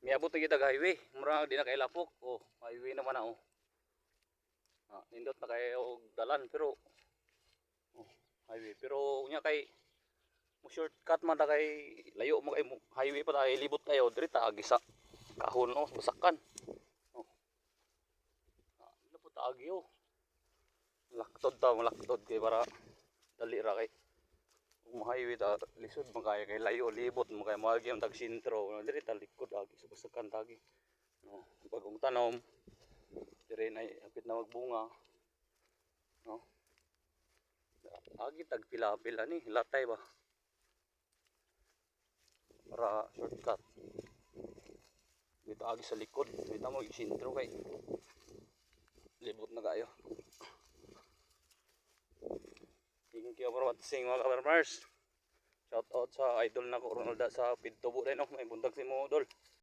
Miabot na kita highway. Mura di na kay lapok. Oh, highway naman na oh. Nindot na kay dalan pero oh, highway. Pero unya kay mo shortcut man ta kay layo mo kay highway pa tayo libot tayo diri ta agi sa kahon oh, basakan. Oh. Lapot agi oh. Laktod kay para dali ra kay highway ta lisod magaya kay layo libot mo kay moagi ang tag sentro diri ta likod agi sa basakan tagi no bagong tanom diri na hapit na magbunga no agi tag pila-pila ni latay ba para shortcut dito agi sa likod dito mo sentro kay libot na kayo. Thank you for watching mga ka-farmers. Shout out sa idol na ko Ronaldo sa Pintubo rin oh. May buntag si mo idol.